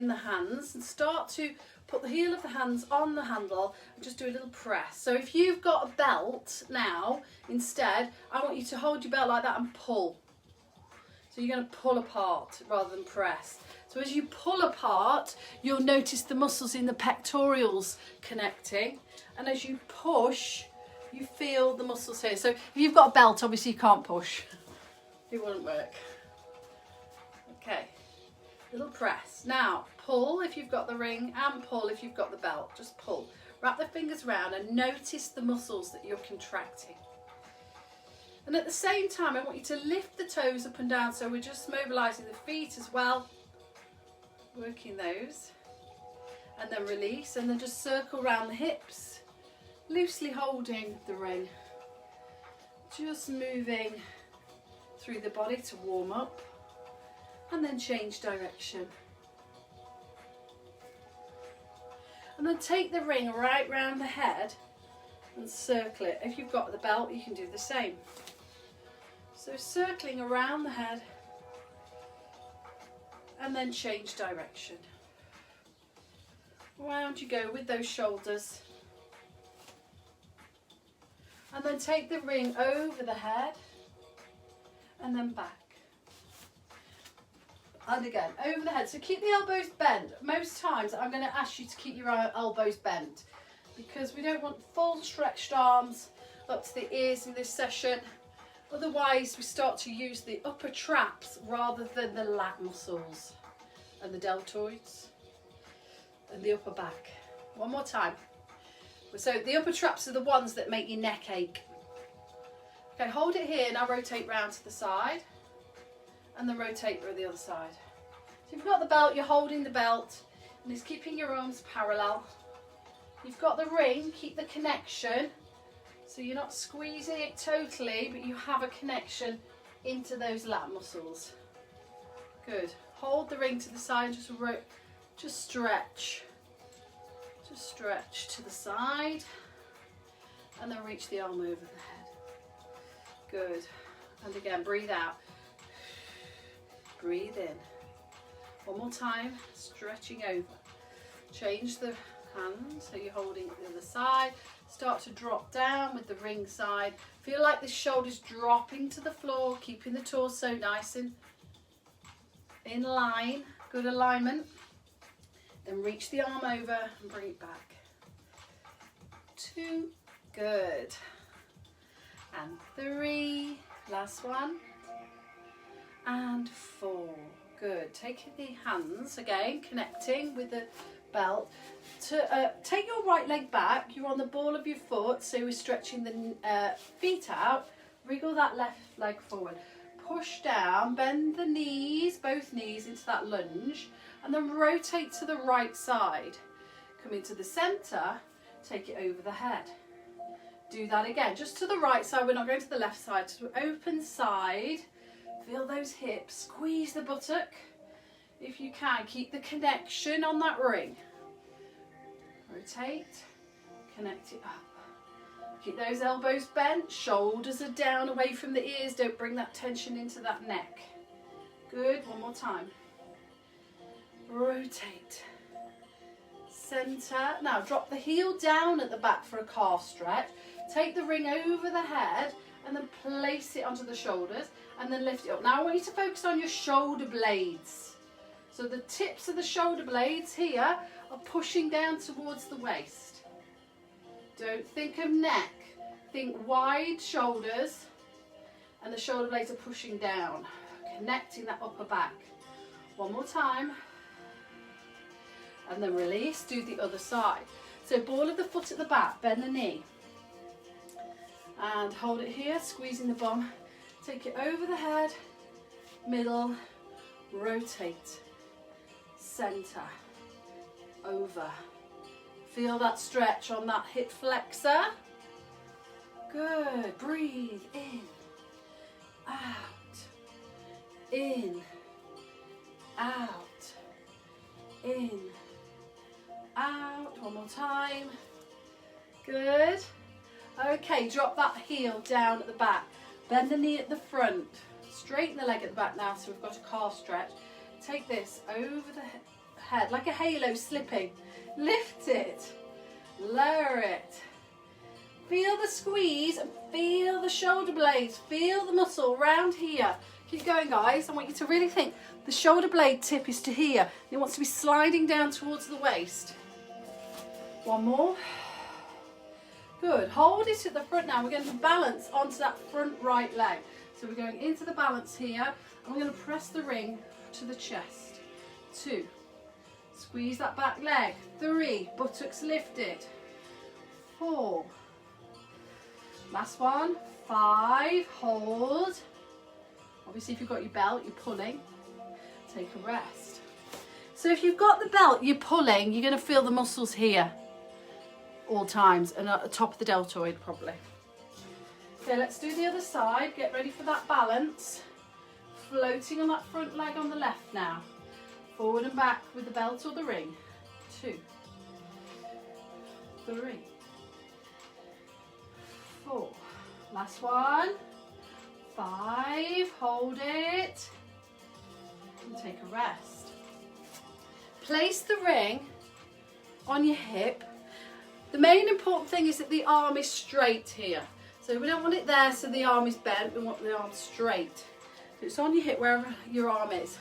the hands and start to put the heel of the hands on the handle and just do a little press. So if you've got a belt now, instead, I want you to hold your belt like that and pull. So you're going to pull apart rather than press. So as you pull apart, you'll notice the muscles in the pectorals connecting. And as you push, you feel the muscles here. So if you've got a belt, obviously you can't push. It wouldn't work. Okay, little press. Now, pull if you've got the ring and pull if you've got the belt. Just pull. Wrap the fingers around and notice the muscles that you're contracting. And at the same time, I want you to lift the toes up and down. So we're just mobilising the feet as well. Working those. And then release. And then just circle around the hips. Loosely holding the ring. Just moving through the body to warm up. And then change direction. And then take the ring right round the head and circle it. If you've got the belt, you can do the same. So circling around the head and then change direction. Round you go with those shoulders. And then take the ring over the head and then back. And again, over the head. So keep the elbows bent. Most times I'm going to ask you to keep your elbows bent because we don't want full stretched arms up to the ears in this session. Otherwise, we start to use the upper traps rather than the lat muscles and the deltoids and the upper back. One more time. So the upper traps are the ones that make your neck ache. Okay, hold it here. Now rotate round to the side. And then rotate to the other side. So if you've got the belt, you're holding the belt and it's keeping your arms parallel. You've got the ring, keep the connection. So you're not squeezing it totally, but you have a connection into those lat muscles. Good. Hold the ring to the side, just stretch. Just stretch to the side and then reach the arm over the head. Good. And again, breathe out. Breathe in. One more time, stretching over. Change the hand, so you're holding it the other side. Start to drop down with the ring side. Feel like the shoulders dropping to the floor, keeping the torso nice and in line. Good alignment. Then reach the arm over and bring it back. 2, good. And 3, last one. And 4, good. Take the hands again, connecting with the belt. Take your right leg back. You're on the ball of your foot, so we're stretching the feet out. Wriggle that left leg forward. Push down, bend the knees, both knees into that lunge, and then rotate to the right side. Come into the centre, take it over the head. Do that again, just to the right side. We're not going to the left side. So open side. Feel those hips, squeeze the buttock. If you can, keep the connection on that ring. Rotate, connect it up. Keep those elbows bent, shoulders are down away from the ears. Don't bring that tension into that neck. Good, one more time. Rotate. Center. Now drop the heel down at the back for a calf stretch. Take the ring over the head and then place it onto the shoulders and then lift it up. Now I want you to focus on your shoulder blades. So the tips of the shoulder blades here are pushing down towards the waist. Don't think of neck. Think wide shoulders and the shoulder blades are pushing down, connecting that upper back. One more time. And then release, do the other side. So ball of the foot at the back, bend the knee. And hold it here, squeezing the bum. Take it over the head, middle, rotate, center, over. Feel that stretch on that hip flexor. Good, breathe in, out, in, out, in, out. One more time. Good. Okay, drop that heel down at the back. Bend the knee at the front. Straighten the leg at the back now, so we've got a calf stretch. Take this over the head, like a halo slipping. Lift it, lower it. Feel the squeeze and feel the shoulder blades, feel the muscle round here. Keep going, guys. I want you to really think the shoulder blade tip is to here. It wants to be sliding down towards the waist. One more. Good. Hold it at the front now. We're going to balance onto that front right leg. So we're going into the balance here, and we're going to press the ring to the chest. 2. Squeeze that back leg. 3. Buttocks lifted. 4. Last one. 5. Hold. Obviously, if you've got your belt, you're pulling. Take a rest. So if you've got the belt, you're pulling, you're going to feel the muscles here all times, and at the top of the deltoid probably. Okay, let's do the other side. Get ready for that balance. Floating on that front leg on the left now. Forward and back with the belt or the ring. 2. 3. 4. Last one. 5. Hold it. And take a rest. Place the ring on your hip. The main important thing is that the arm is straight here. So we don't want it there so the arm is bent, we want the arm straight. So it's on your hip wherever your arm is.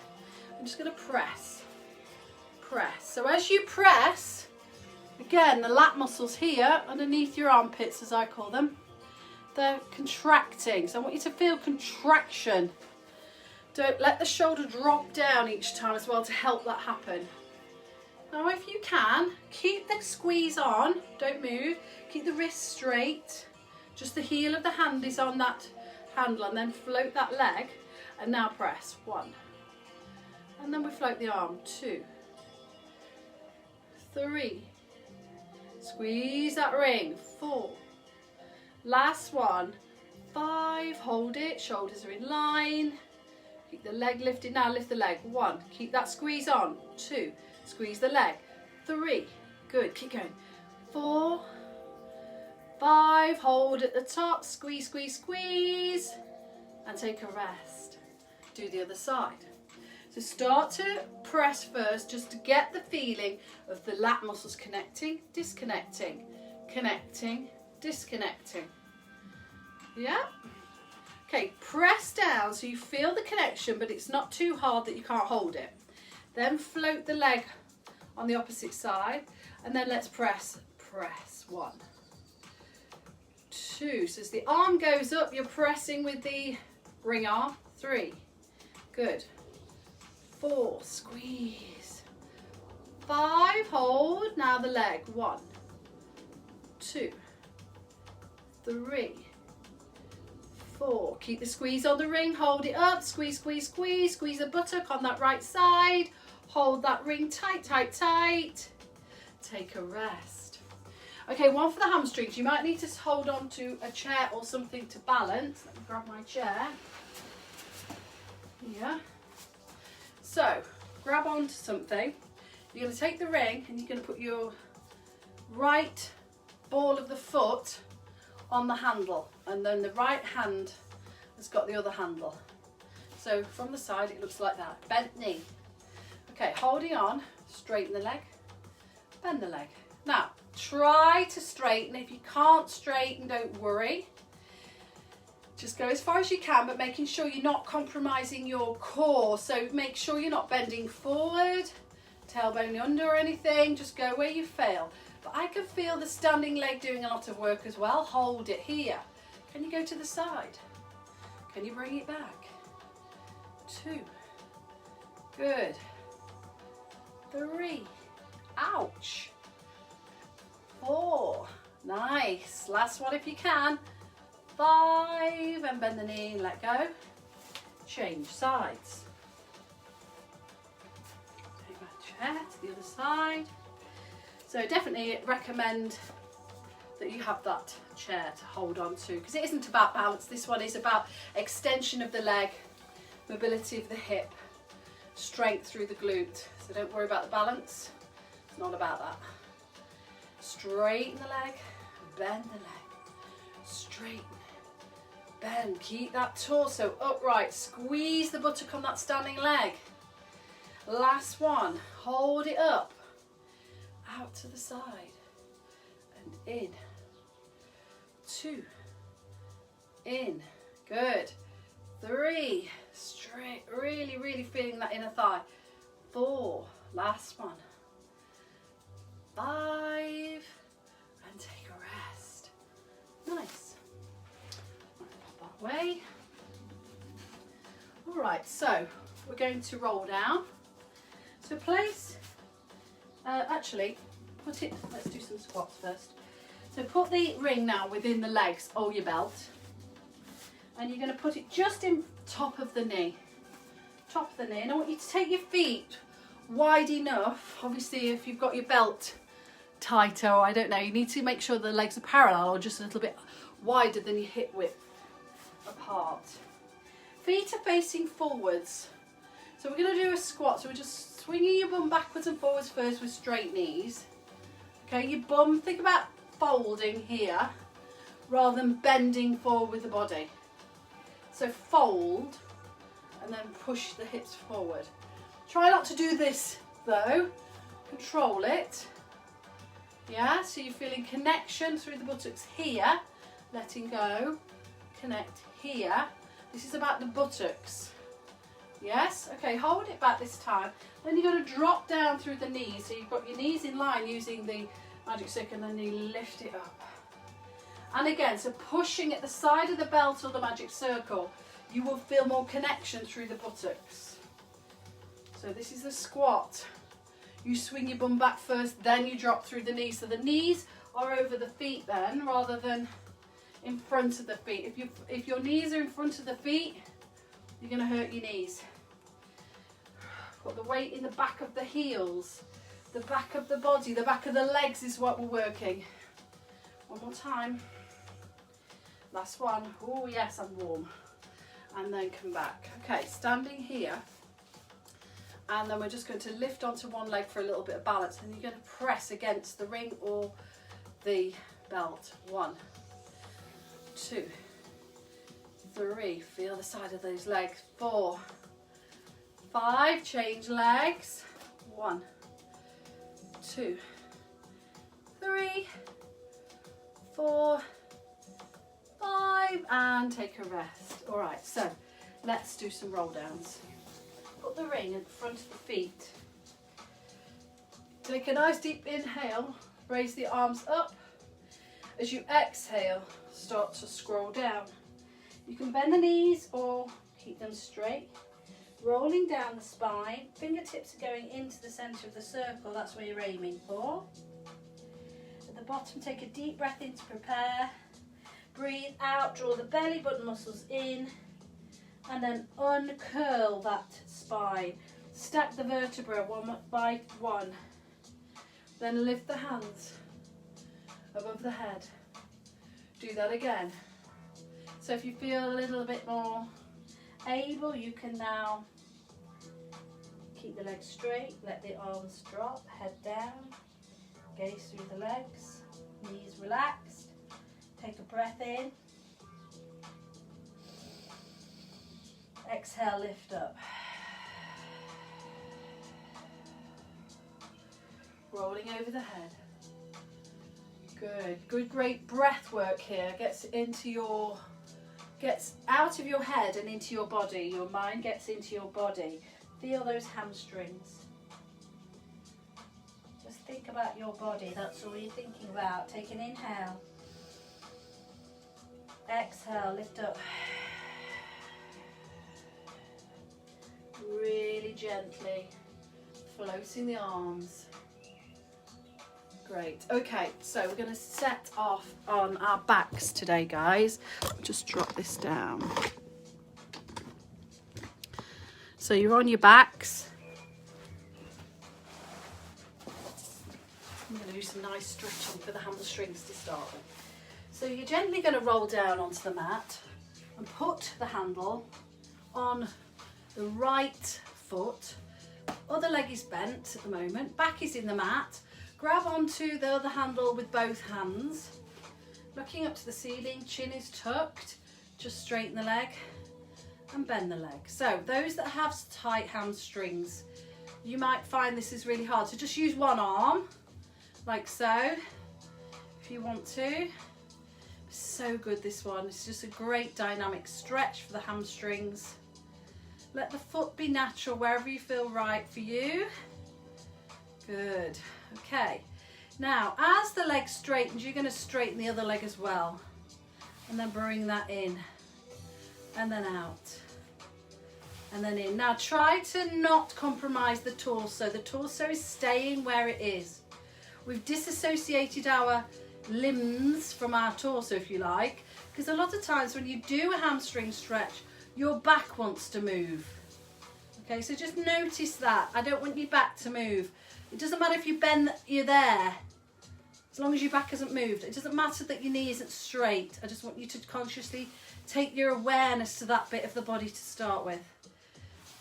I'm just going to press. Press. So as you press, again the lat muscles here underneath your armpits, as I call them, they're contracting. So I want you to feel contraction. Don't let the shoulder drop down each time as well to help that happen. Now if you can, keep the squeeze on, don't move, keep the wrist straight, just the heel of the hand is on that handle, and then float that leg, and now press. 1, and then we float the arm. 2, 3, squeeze that ring. 4, last one. 5, hold it, shoulders are in line, keep the leg lifted. Now lift the leg. 1, keep that squeeze on. 2, squeeze the leg. 3, good, keep going. 4, 5, hold at the top, squeeze, squeeze, squeeze, and take a rest. Do the other side. So start to press first, just to get the feeling of the lat muscles connecting, disconnecting, connecting, disconnecting. Yeah? Okay, press down so you feel the connection, but it's not too hard that you can't hold it. Then float the leg on the opposite side, and then let's press. 1, 2, so as the arm goes up, you're pressing with the ring arm. 3, good. 4, squeeze. 5, hold. Now the leg. 1, 2, 3, 4. Keep the squeeze on the ring, hold it up, squeeze, squeeze, squeeze, squeeze the buttock on that right side, hold that ring tight, tight, tight. Take a rest. Okay, one for the hamstrings. You might need to hold on to a chair or something to balance. Let me grab my chair. Yeah. So, grab onto something. You're going to take the ring and you're going to put your right ball of the foot on the handle, and then the right hand has got the other handle. So from the side it looks like that. Bent knee. Okay, holding on, straighten the leg, bend the leg. Now try to straighten. If you can't straighten, don't worry. Just go as far as you can, but making sure you're not compromising your core. So make sure you're not bending forward, tailbone under or anything. Just go where you fail. But I can feel the standing leg doing a lot of work as well. Hold it here. Can you go to the side? Can you bring it back? 2. Good. 3. Ouch. 4. Nice. Last one if you can. 5. And bend the knee and let go. Change sides. Take my chair to the other side. So definitely recommend that you have that chair to hold on to, because it isn't about balance. This one is about extension of the leg, mobility of the hip, strength through the glute. So don't worry about the balance. It's not about that. Straighten the leg, bend the leg. Straighten, bend. Keep that torso upright. Squeeze the buttock on that standing leg. Last one. Hold it up. Out to the side. And in. 2. In. Good. 3. Straight. Really, really feeling that inner thigh. 4. Last one. 5. And take a rest. Nice. Pop that way. All right, so we're going to roll down. So place, actually, put it, let's do some squats first. So put the ring now within the legs or your belt. And you're going to put it just in top of the knee. Top of the knee. And I want you to take your feet wide enough. Obviously, if you've got your belt tighter, or I don't know, you need to make sure the legs are parallel or just a little bit wider than your hip width apart. Feet are facing forwards. So we're going to do a squat. So we're just swinging your bum backwards and forwards first with straight knees. Okay, your bum, think about folding here rather than bending forward with the body. So fold and then push the hips forward. Try not to do this though. Control it. Yeah, so you're feeling connection through the buttocks here. Letting go. Connect here. This is about the buttocks. Yes? Okay, hold it back this time. Then you're going to drop down through the knees. So you've got your knees in line using the magic stick and then you lift it up. And again, so pushing at the side of the belt or the magic circle, you will feel more connection through the buttocks. So this is the squat. You swing your bum back first, then you drop through the knees. So the knees are over the feet then, rather than in front of the feet. If your knees are in front of the feet, you're going to hurt your knees. Put the weight in the back of the heels, the back of the body, the back of the legs is what we're working. One more time. Last one. Oh yes, I'm warm. And then come back. Okay, standing here. And then we're just going to lift onto one leg for a little bit of balance. And you're going to press against the ring or the belt. 1, 2, 3. Feel the side of those legs. 4, 5. Change legs. 1, 2, 3, 4, 5. And take a rest. All right, so let's do some roll downs. Put the ring in front of the feet. Take a nice deep inhale. Raise the arms up. As you exhale, start to scroll down. You can bend the knees or keep them straight. Rolling down the spine. Fingertips are going into the centre of the circle. That's where you're aiming for. At the bottom, take a deep breath in to prepare. Breathe out. Draw the belly button muscles in. And then uncurl that spine. Stack the vertebra one by one. Then lift the hands above the head. Do that again. So if you feel a little bit more able, you can now keep the legs straight, let the arms drop, head down, gaze through the legs, knees relaxed. Take a breath in. Exhale, lift up. Rolling over the head. Good, good, great breath work here. Gets out of your head and into your body. Your mind gets into your body. Feel those hamstrings. Just think about your body. That's all you're thinking about. Take an inhale. Exhale, lift up. Really gently floating the arms. Great. Okay, so we're going to set off on our backs today, guys. Just drop this down. So you're on your backs. I'm going to do some nice stretching for the hamstrings to start with. So you're gently going to roll down onto the mat and put the handle on the right foot. Other leg is bent at the moment. Back is in the mat. Grab onto the other handle with both hands. Looking up to the ceiling, chin is tucked. Just straighten the leg and bend the leg. So those that have tight hamstrings, you might find this is really hard. So just use one arm, like so, if you want to. So good, this one. It's just a great dynamic stretch for the hamstrings. Let the foot be natural wherever you feel right for you. Good. Okay. Now, as the leg straightens, you're going to straighten the other leg as well. And then bring that in. And then out. And then in. Now, try to not compromise the torso. The torso is staying where it is. We've disassociated our limbs from our torso, if you like, because a lot of times when you do a hamstring stretch, your back wants to move. Okay, so just notice that. I don't want your back to move. It doesn't matter if you bend, you're there, as long as your back hasn't moved. It doesn't matter that your knee isn't straight. I just want you to consciously take your awareness to that bit of the body to start with.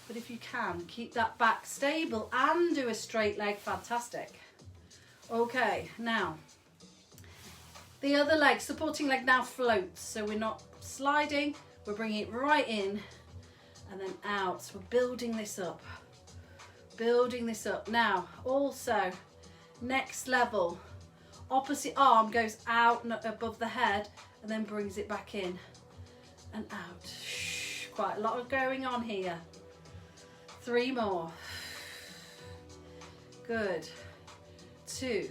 But if you can, keep that back stable and do a straight leg, fantastic. Okay, now, the other leg, supporting leg now floats. So we're not sliding, we're bringing it right in and then out. So we're building this up. Building this up. Now, also, next level, opposite arm goes out and above the head and then brings it back in and out. Quite a lot of going on here. 3 more. Good. 2.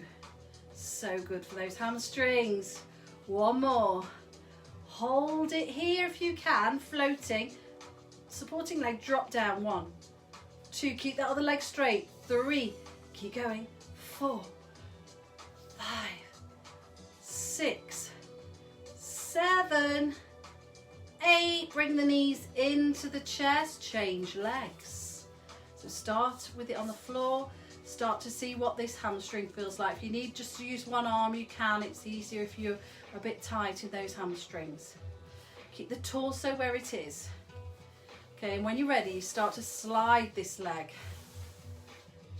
So good for those hamstrings. 1 more. Hold it here if you can, floating. Supporting leg, drop down. 1, 2, keep that other leg straight. 3, keep going. 4, 5, 6, 7, 8. Bring the knees into the chest, change legs. So start with it on the floor. Start to see what this hamstring feels like. If you need just to use one arm, you can. It's easier if you're a bit tight in those hamstrings. Keep the torso where it is. Okay, and when you're ready, you start to slide this leg.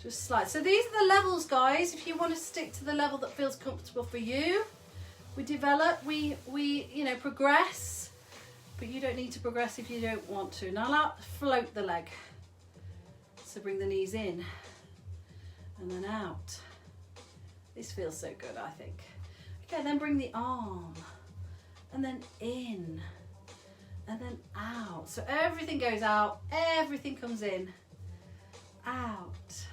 Just slide. So these are the levels, guys. If you want to stick to the level that feels comfortable for you, we develop, we progress, but you don't need to progress if you don't want to. Now float the leg. So bring the knees in and then out. This feels so good, I think. Okay, then bring the arm and then in and then out. So everything goes out, everything comes in, out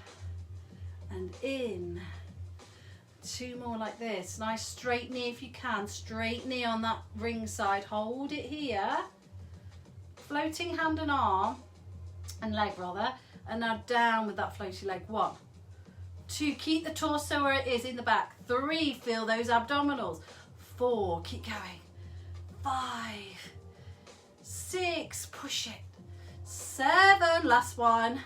and in. 2 more like this. Nice straight knee if you can. Straight knee on that ring side. Hold it here. Floating hand and arm and leg rather. And now down with that floaty leg. 1, 2, keep the torso where it is in the back. 3, feel those abdominals. 4, keep going. 5, 6, push it. 7, last one.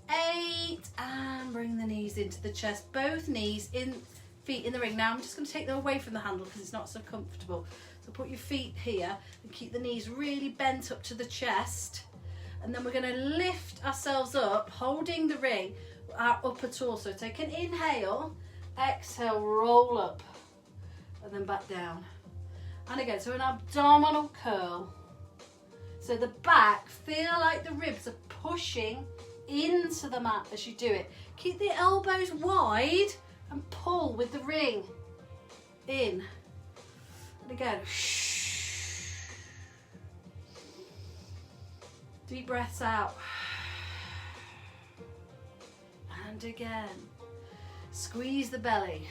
8, and bring the knees into the chest. Both knees in, feet in the ring. Now I'm just going to take them away from the handle because it's not so comfortable. So put your feet here and keep the knees really bent up to the chest. And then we're going to lift ourselves up, holding the ring, our upper torso. Take an inhale, exhale, roll up, and then back down. And again, so an abdominal curl. So the back, feel like the ribs are pushing into the mat as you do it. Keep the elbows wide and pull with the ring in. And again, deep breaths out. And again, squeeze the belly.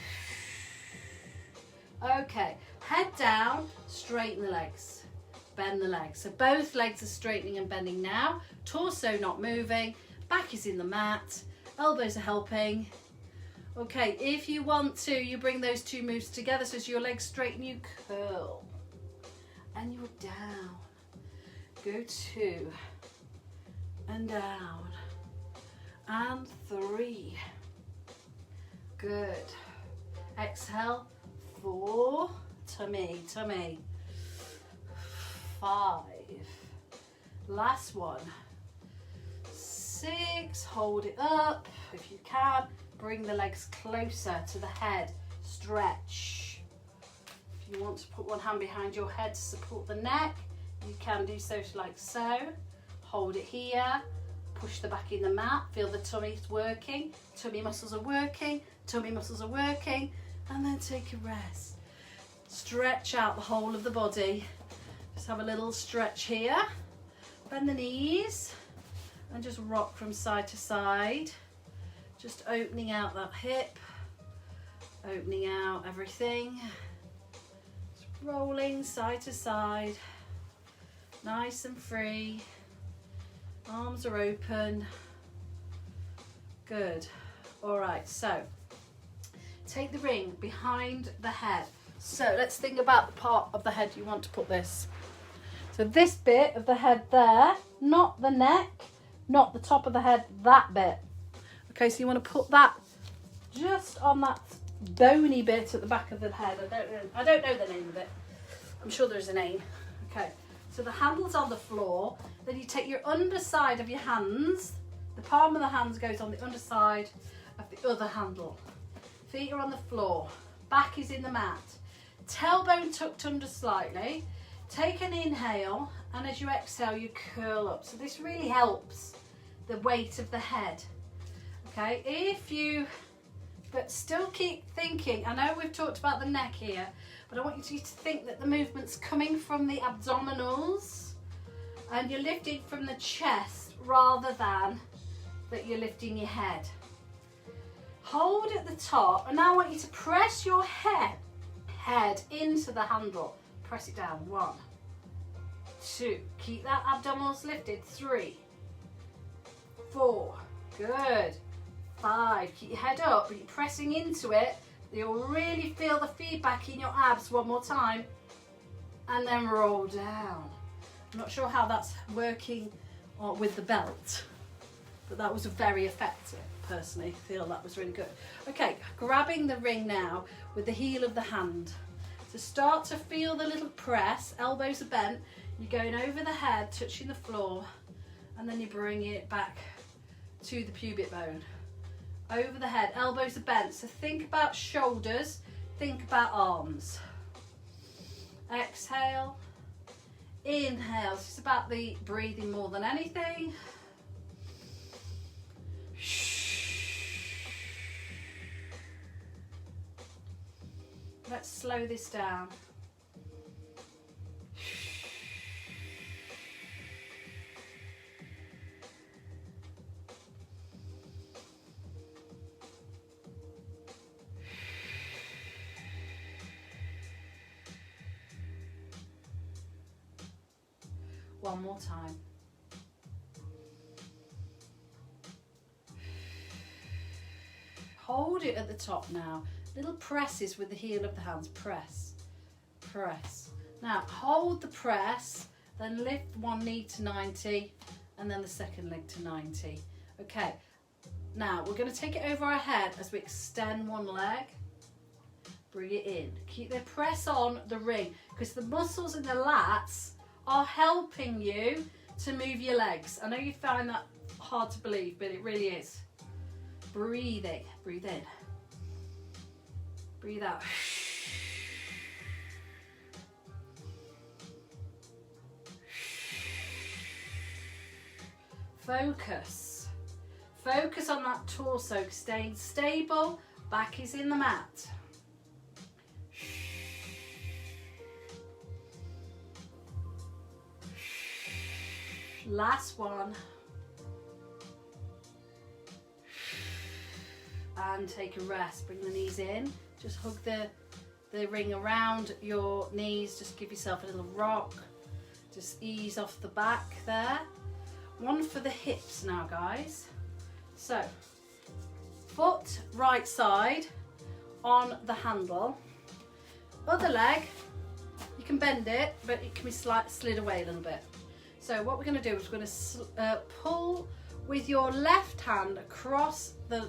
Okay, head down, straighten the legs, bend the legs. So both legs are straightening and bending now. Torso not moving, back is in the mat, elbows are helping. Okay, if you want to, you bring those 2 moves together. So as your legs straighten, you curl. And you're down. Go 2. And down. And 3. Good. Exhale. 4. Tummy, tummy. 5. Last one. 6. Hold it up if you can. Bring the legs closer to the head. Stretch. If you want to put one hand behind your head to support the neck, you can do so like so. Hold it here. push the back in the mat, feel the tummy's working, tummy muscles are working, tummy muscles are working, and then take a rest. Stretch out the whole of the body. Just have a little stretch here. Bend the knees and just rock from side to side. Just opening out that hip, opening out everything. Just rolling side to side, nice and free. Arms are open. Good. All right, so take the ring behind the head. So let's think about the part of the head you want to put this. So this bit of the head there, not the neck, not the top of the head, that bit. Okay, so you want to put that just on that bony bit at the back of the head. I don't know the name of it. I'm sure there's a name. Okay, so the handle's on the floor. Then you take your underside of your hands. The palm of the hands goes on the underside of the other handle. Feet are on the floor. Back is in the mat. Tailbone tucked under slightly. Take an inhale, and as you exhale, you curl up. So this really helps the weight of the head. Okay, but still keep thinking. I know we've talked about the neck here, but I want you to think that the movement's coming from the abdominals and you're lifting from the chest rather than that you're lifting your head. Hold at the top, and now I want you to press your head into the handle. Press it down. 1, 2. Keep that abdominals lifted. 3, 4. Good. 5. Keep your head up, but you're pressing into it. You'll really feel the feedback in your abs. 1 more time. And then roll down. I'm not sure how that's working with the belt, but that was very effective. Personally, feel that was really good. Okay, grabbing the ring now with the heel of the hand. So start to feel the little press, elbows are bent, you're going over the head, touching the floor, and then you bring it back to the pubic bone. Over the head, elbows are bent, so think about shoulders, think about arms. Exhale, inhale, it's about the breathing more than anything. Let's slow this down. One more time. Hold it at the top now. Little presses with the heel of the hands. Press, press. Now hold the press, then lift one knee to 90 and then the second leg to 90. Okay, now we're going to take it over our head as we extend one leg. Bring it in. Keep the press on the ring because the muscles in the lats are helping you to move your legs. I know you find that hard to believe, but it really is. Breathing, breathe in. Breathe out. Focus. Focus on that torso, staying stable. Back is in the mat. Last one. And take a rest. Bring the knees in. Just hug the ring around your knees. Just give yourself a little rock. Just ease off the back there. One for the hips now, guys. So, foot right side on the handle. Other leg, you can bend it, but it can be slid away a little bit. So what we're going to do is we're going to pull with your left hand across the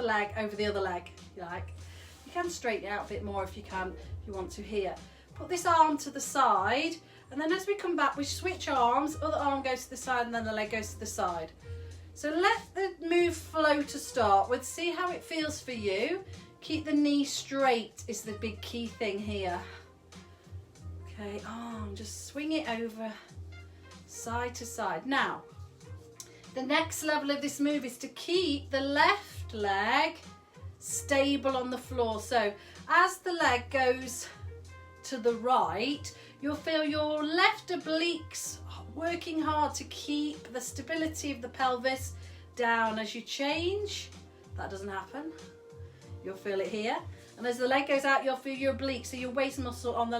leg over the other leg, if you like. You can straighten it out a bit more if you can, if you want to here. Put this arm to the side, and then as we come back, we switch arms, other arm goes to the side, and then the leg goes to the side. So let the move flow to start with. See how it feels for you. Keep the knee straight is the big key thing here. Okay, arm, just swing it over side to side. Now, The next level of this move is to keep the left leg stable on the floor. So as the leg goes to the right, you'll feel your left obliques working hard to keep the stability of the pelvis down. As you change, that doesn't happen. You'll feel it here. And as the leg goes out, you'll feel your obliques. So your waist muscle on the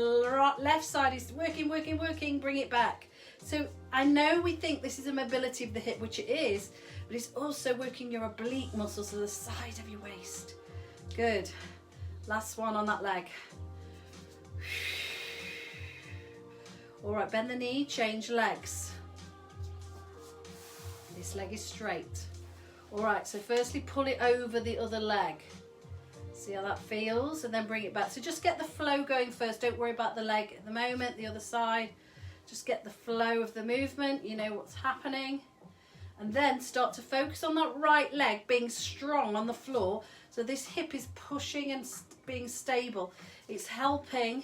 left side is working, working, working. Bring it back. So I know we think this is a mobility of the hip, which it is, but it's also working your oblique muscles to the side of your waist. Good. Last one on that leg. All right, bend the knee, change legs. This leg is straight. All right, so firstly pull it over the other leg. See how that feels, and then bring it back. So just get the flow going first. Don't worry about the leg at the moment, the other side. Just get the flow of the movement, you know what's happening. And then start to focus on that right leg being strong on the floor. So this hip is pushing and being stable. It's helping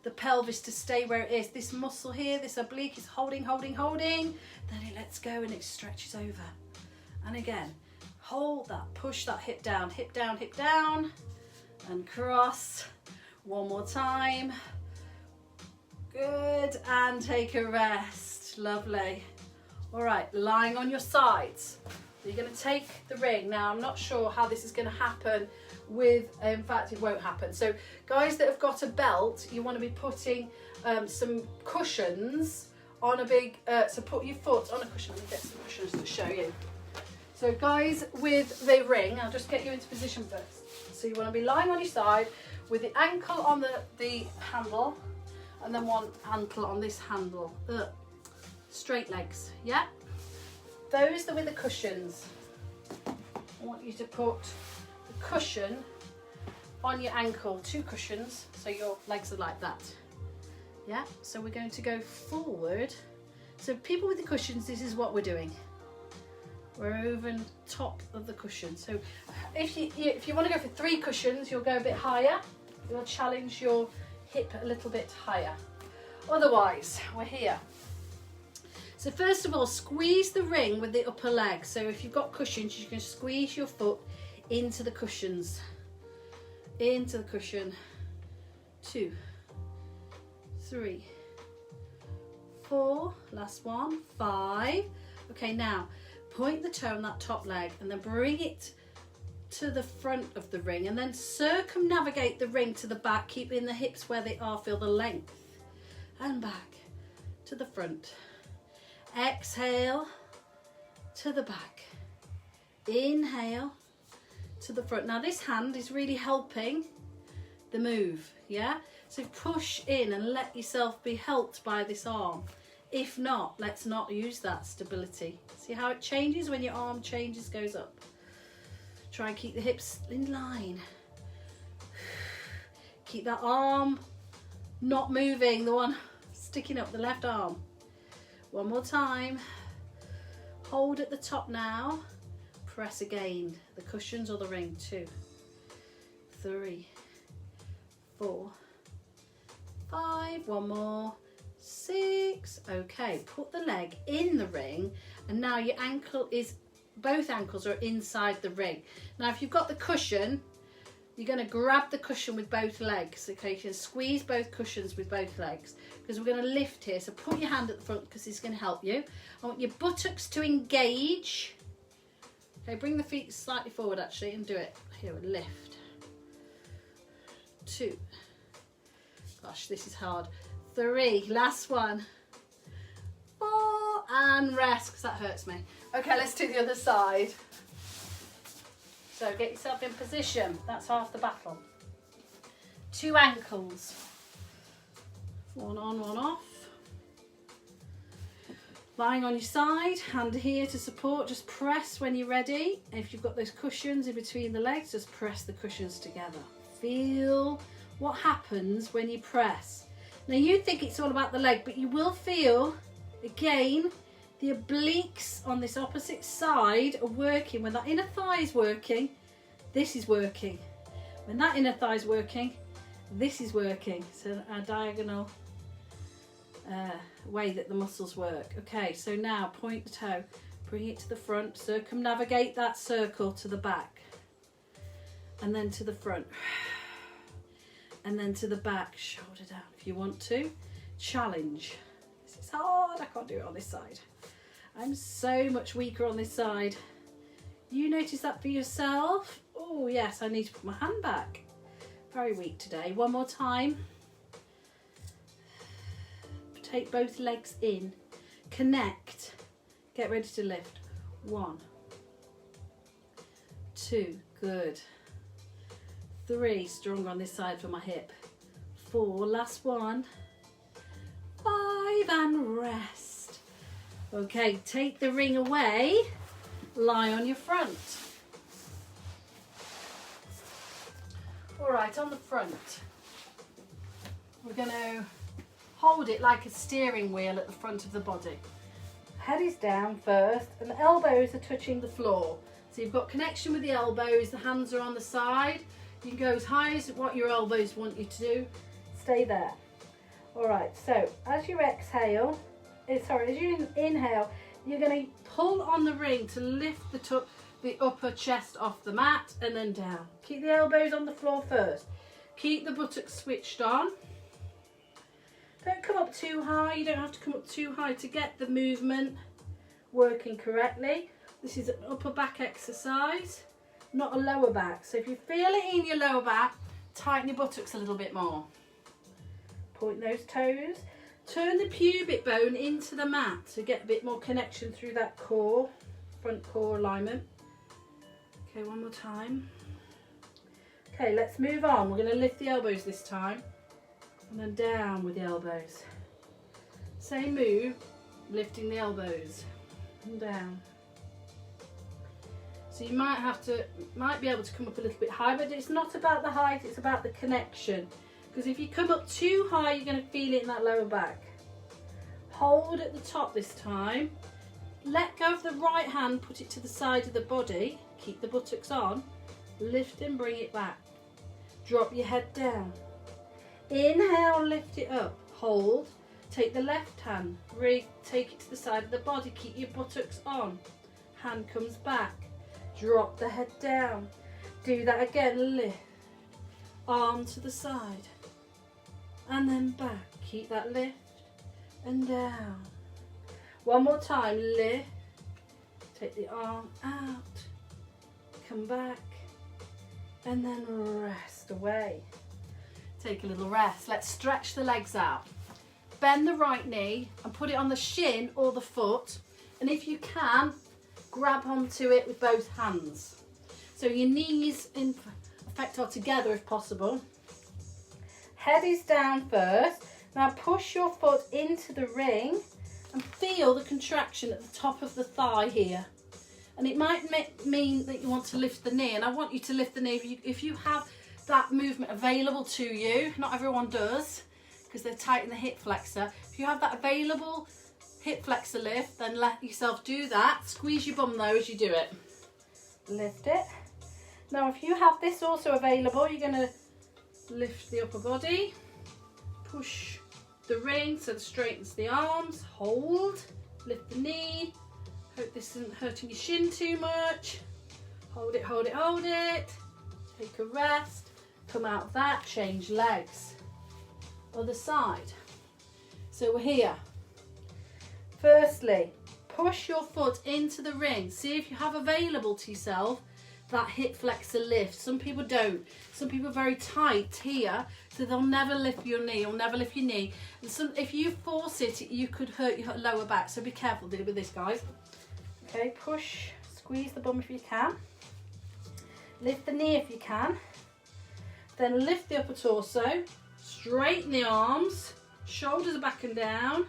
the pelvis to stay where it is. This muscle here, this oblique is holding, holding, holding. Then it lets go and it stretches over. And again, hold that, push that hip down, and cross. One more time. Good, and take a rest. Lovely. All right, lying on your sides. You're going to take the ring. Now, I'm not sure how this is going to happen with, in fact, it won't happen. So guys that have got a belt, you want to be putting some cushions on a big, so put your foot on a cushion. Let me get some cushions to show you. So guys with the ring, I'll just get you into position first. So you want to be lying on your side with the ankle on the handle, and then one ankle on this handle. Straight legs, yeah? Those that with the cushions, I want you to put the cushion on your ankle, 2 cushions, so your legs are like that. Yeah, so we're going to go forward. So people with the cushions, this is what we're doing. We're over the top of the cushion. So if you want to go for 3 cushions, you'll go a bit higher. You'll challenge your hip a little bit higher. Otherwise, we're here. So first of all, squeeze the ring with the upper leg. So if you've got cushions, you can squeeze your foot into the cushions. Into the cushion. 2, 3, 4, last one, 5. Okay, now point the toe on that top leg and then bring it to the front of the ring, and then circumnavigate the ring to the back, keeping the hips where they are, feel the length, and back to the front. Exhale to the back, inhale to the front. Now this hand is really helping the move, yeah? So push in and let yourself be helped by this arm. If not, let's not use that stability. See how it changes when your arm changes, goes up. Try and keep the hips in line. Keep that arm not moving, the one sticking up, the left arm. One more time. Hold at the top now. Press again. The cushions or the ring. 2, 3, 4, 5. One more. 6. Okay, put the leg in the ring, and now your ankle is, both ankles are inside the ring. Now if you've got the cushion, you're going to grab the cushion with both legs. Okay, you can squeeze both cushions with both legs, because we're going to lift here. So put your hand at the front, because this is going to help you. I want your buttocks to engage. Okay, bring the feet slightly forward actually and do it. Here, lift. 2. Gosh, this is hard. 3, last one. 4, and rest, because that hurts me. Okay, let's do the other side. So get yourself in position. That's half the battle. 2 ankles. One on, one off. Lying on your side, hand here to support. Just press when you're ready. If you've got those cushions in between the legs, just press the cushions together. Feel what happens when you press. Now you think it's all about the leg, but you will feel, again, the obliques on this opposite side are working. When that inner thigh is working, this is working. When that inner thigh is working, this is working. So a diagonal way that the muscles work. Okay, so now point the toe, Bring it to the front, circumnavigate that circle to the back. And then to the front. And then to the back, shoulder down if you want to. Challenge. This is hard, I can't do it on this side. I'm so much weaker on this side. You notice that for yourself? Oh yes, I need to put my hand back. Very weak today. One more time. Take both legs in. Connect. Get ready to lift. 1, 2, good. 3, strong on this side for my hip. 4, last one. 5 and rest. Okay, take the ring away. Lie on your front. All right, on the front, we're going to hold it like a steering wheel at the front of the body. Head is down first and the elbows are touching the floor. So you've got connection with the elbows, the hands are on the side. You can go as high as what your elbows want you to do. Stay there. All right, so as you exhale, as you inhale, you're going to pull on the ring to lift the upper chest off the mat and then down. Keep the elbows on the floor first. Keep the buttocks switched on. Don't come up too high. You don't have to come up too high to get the movement working correctly. This is an upper back exercise, not a lower back. So if you feel it in your lower back, tighten your buttocks a little bit more. Point those toes. Turn the pubic bone into the mat to get a bit more connection through that core, front core alignment. Okay, one more time. Okay, let's move on. We're going to lift the elbows this time and then down with the elbows. Same move, lifting the elbows and down. So you might be able to come up a little bit high, but it's not about the height, it's about the connection. Because if you come up too high, you're going to feel it in that lower back. Hold at the top this time. Let go of the right hand, put it to the side of the body. Keep the buttocks on. Lift and bring it back. Drop your head down. Inhale, lift it up. Hold. Take the left hand. Take it to the side of the body. Keep your buttocks on. Hand comes back. Drop the head down. Do that again. Lift. Arm to the side. And then back. Keep that lift. And down. One more time. Lift. Take the arm out. Come back. And then rest away. Take a little rest. Let's stretch the legs out. Bend the right knee and put it on the shin or the foot. And if you can, grab onto it with both hands. So your knees in effect are together if possible. Head is down first. Now push your foot into the ring and feel the contraction at the top of the thigh here. And it might mean that you want to lift the knee, and I want you to lift the knee if you have that movement available to you. Not everyone does because they're tight in the hip flexor. If you have that available hip flexor lift, then let yourself do that. Squeeze your bum though as you do it. Lift it. Now if you have this also available, you're going to lift the upper body, push the ring so it straightens the arms, hold, lift the knee. Hope this isn't hurting your shin too much. Hold it, hold it, hold it. Take a rest. Come out of that, change legs. Other side. So we're here. Firstly, push your foot into the ring. See if you have available to yourself that hip flexor lift. Some people don't. Some people are very tight here, so they'll never lift your knee or never lift your knee. And if you force it, you could hurt your lower back. So be careful with this, guys. Okay, push, squeeze the bum if you can. Lift the knee if you can. Then lift the upper torso. Straighten the arms. Shoulders are back and down.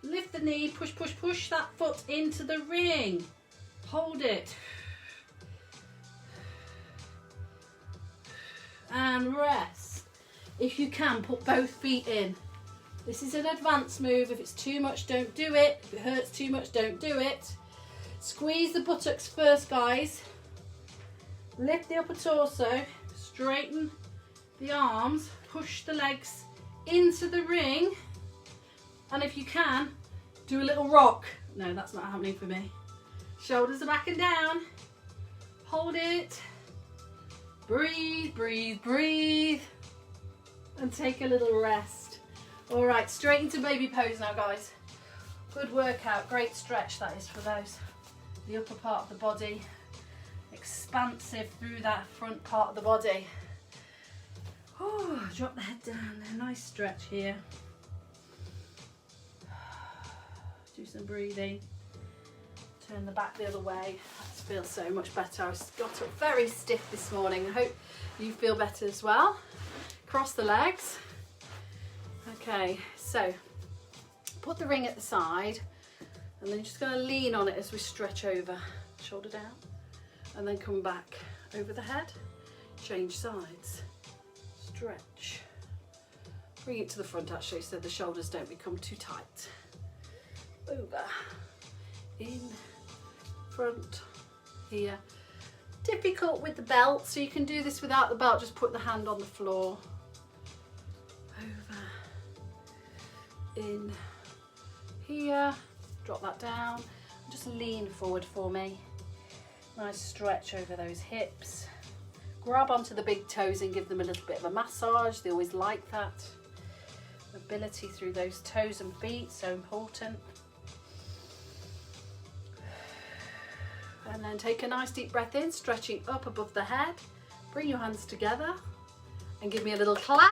Lift the knee, push, push, push that foot into the ring. Hold it. And rest. If you can, put both feet in. This is an advanced move. If it's too much, don't do it. If it hurts too much, don't do it. Squeeze the buttocks first, guys. Lift the upper torso. Straighten the arms. Push the legs into the ring. And if you can, do a little rock. No, that's not happening for me. Shoulders are back and down. Hold it. Breathe, breathe, breathe. And take a little rest. All right, straight into baby pose now, guys. Good workout, great stretch that is for those. The upper part of the body, expansive through that front part of the body. Oh, drop the head down there, nice stretch here. Do some breathing. Turn the back the other way. That feels so much better. I got up very stiff this morning. I hope you feel better as well. Cross the legs. Okay, so put the ring at the side and then you're just going to lean on it as we stretch over. Shoulder down and then come back over the head. Change sides. Stretch. Bring it to the front actually so the shoulders don't become too tight. Over. In. Front. Here. Difficult with the belt, so you can do this without the belt. Just put the hand on the floor. Over. In. Here. Drop that down. Just lean forward for me. Nice stretch over those hips. Grab onto the big toes and give them a little bit of a massage. They always like that. Mobility through those toes and feet, so important. And then take a nice deep breath in, stretching up above the head. Bring your hands together and give me a little clap.